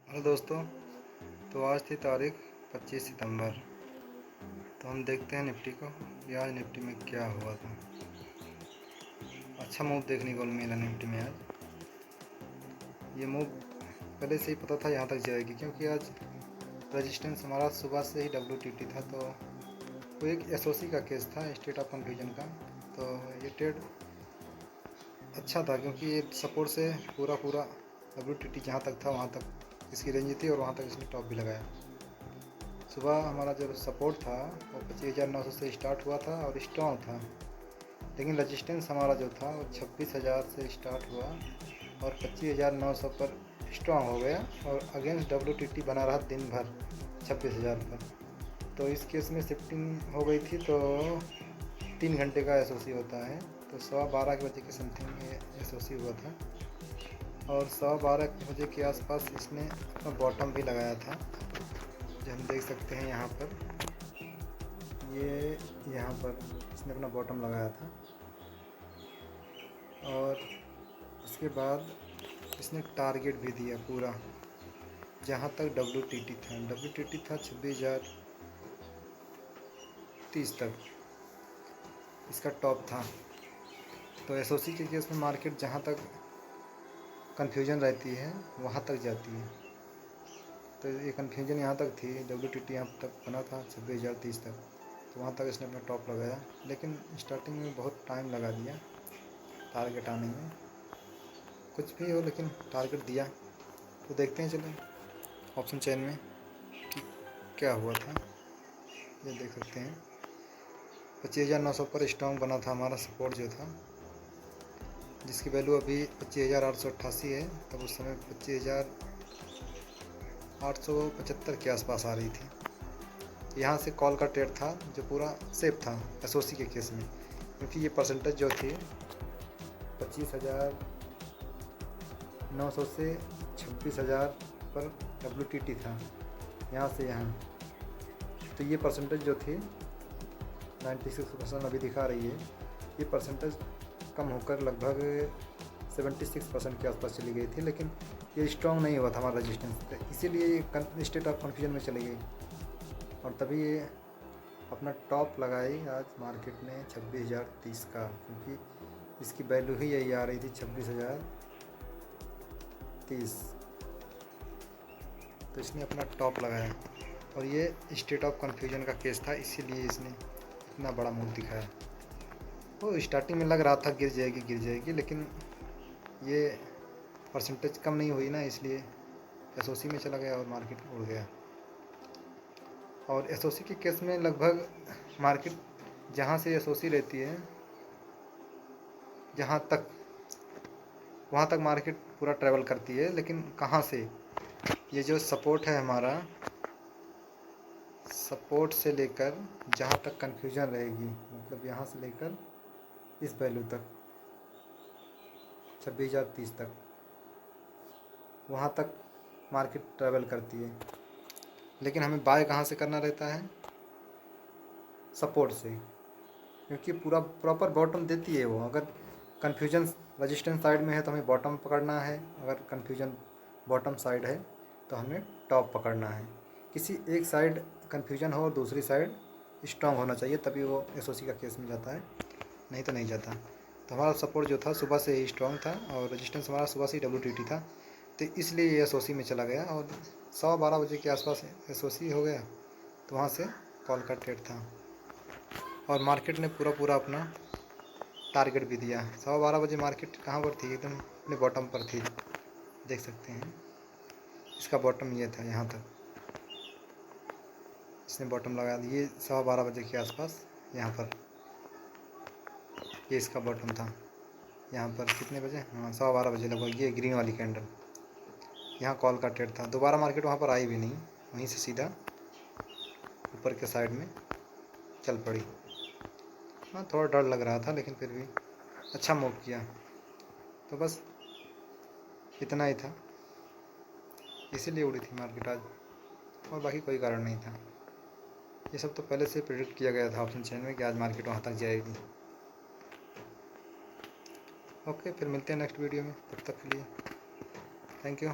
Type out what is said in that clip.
Hello दोस्तों। तो आज थी तारीख 25 सितंबर। तो हम देखते हैं निफ्टी को कि आज निफ्टी में क्या हुआ था। अच्छा मूव देखने को मिला निफ्टी में आज। ये मूव पहले से ही पता था यहाँ तक जाएगी, क्योंकि आज रेजिस्टेंस हमारा सुबह से ही WTT था। तो वो एक SOC का केस था, स्टेट ऑफ कन्फ्यूजन का। तो ये ट्रेड अच्छा था, क्योंकि ये सपोर्ट से पूरा WTT जहाँ तक था वहाँ तक इसकी रेंज थी, और वहाँ तक इसने टॉप भी लगाया। सुबह हमारा जो सपोर्ट था वो 25,900 से स्टार्ट हुआ था और स्ट्रॉन्ग था, लेकिन रजिस्टेंस हमारा जो था वो 26,000 से स्टार्ट हुआ और 25,900 पर स्ट्रॉन्ग हो गया, और अगेंस्ट WTT बना रहा दिन भर 26,000 पर। तो इस केस में शिफ्टिंग हो गई थी। तो 3 घंटे का SOC होता है, तो 12:15 बजे के समथिंग ये SOC हुआ था, और 12:15 बजे के आसपास इसने अपना बॉटम भी लगाया था, जो हम देख सकते हैं यहाँ पर। यहाँ पर इसने अपना बॉटम लगाया था, और उसके बाद इसने टारगेट भी दिया पूरा जहाँ तक WTT था 26,030 तक इसका टॉप था। तो SOC के केस में मार्केट जहाँ तक कन्फ्यूजन रहती है वहाँ तक जाती है। तो ये कन्फ्यूजन यहाँ तक थी, WTT यहाँ तक बना था 26,030 तक, तो वहाँ तक इसने अपना टॉप लगाया, लेकिन स्टार्टिंग में बहुत टाइम लगा दिया टारगेट आने में। कुछ भी हो, लेकिन टारगेट दिया। तो देखते हैं चलो ऑप्शन चेन में कि क्या हुआ था। ये देख सकते हैं 25,900 पर स्ट्रॉन्ग बना था हमारा सपोर्ट जो था, जिसकी वैल्यू अभी 25,888 है। तब उस समय 25,875 के आसपास आ रही थी। यहाँ से कॉल का ट्रेड था जो पूरा सेफ था SOC के केस में, क्योंकि ये परसेंटेज जो थी 25,900 से 26,000 पर WTT था, यहाँ से यहाँ। तो ये परसेंटेज जो थी 96% अभी दिखा रही है, ये परसेंटेज कम होकर लगभग 76% के आसपास चली गई थी, लेकिन ये स्ट्रॉन्ग नहीं हुआ था हमारा रजिस्टेंस, इसीलिए ये स्टेट ऑफ कन्फ्यूजन में चली गई, और तभी ये अपना टॉप लगाई आज मार्केट ने 26,030 का, क्योंकि इसकी वैल्यू ही यही आ रही थी 26,030। तो इसने अपना टॉप लगाया, और ये स्टेट ऑफ कन्फ्यूजन का केस था, इसीलिए इसने इतना बड़ा मूव दिखाया। वो स्टार्टिंग में लग रहा था गिर जाएगी, लेकिन ये परसेंटेज कम नहीं हुई ना, इसलिए SOC में चला गया और मार्केट उड़ गया। और SOC के केस में लगभग मार्केट जहाँ से SOC रहती है जहाँ तक, वहाँ तक मार्केट पूरा ट्रैवल करती है, लेकिन कहाँ से, ये जो सपोर्ट है हमारा, सपोर्ट से लेकर जहाँ तक कन्फ्यूजन रहेगी, मतलब यहाँ से लेकर इस वैल्यू तक 26,030 तक, वहाँ तक मार्केट ट्रैवल करती है। लेकिन हमें बाय कहाँ से करना रहता है? सपोर्ट से, क्योंकि पूरा प्रॉपर बॉटम देती है वो। अगर कन्फ्यूजन रेजिस्टेंस साइड में है तो हमें बॉटम पकड़ना है, अगर कन्फ्यूजन बॉटम साइड है तो हमें टॉप पकड़ना है। किसी एक साइड कन्फ्यूजन हो और दूसरी साइड स्ट्रॉन्ग होना चाहिए, तभी वो SOC का केस में जाता है, नहीं तो नहीं जाता। तो हमारा सपोर्ट जो था सुबह से ही स्ट्रॉन्ग था, और रेजिस्टेंस हमारा सुबह से ही WTT था, तो इसलिए ये SOC में चला गया, और 12:15 बजे के आसपास SOC हो गया, तो वहाँ से कॉल का ट्रेड था, और मार्केट ने पूरा अपना टारगेट भी दिया। 12:15 बजे मार्केट कहाँ पर थी? एकदम अपने बॉटम पर थी, देख सकते हैं। इसका बॉटम ये था, यहाँ तक इसने बॉटम लगा दिए 12:15 बजे के आसपास। यहाँ पर ये इसका बॉटम था, यहाँ पर कितने बजे? हाँ, 12:15 बजे लगभग। ये ग्रीन वाली कैंडल, यहाँ कॉल का ट्रेड था। दोबारा मार्केट वहाँ पर आई भी नहीं, वहीं से सीधा ऊपर के साइड में चल पड़ी। हाँ, थोड़ा डर लग रहा था, लेकिन फिर भी अच्छा मूव किया। तो बस इतना ही था, इसीलिए उड़ी थी मार्केट आज, और बाकी कोई कारण नहीं था। ये सब तो पहले से प्रेडिक्ट किया गया था ऑप्शन चेन में कि आज मार्केट वहाँ तक जाएगी। ओके, फिर मिलते हैं नेक्स्ट वीडियो में, तब तक के लिए थैंक यू।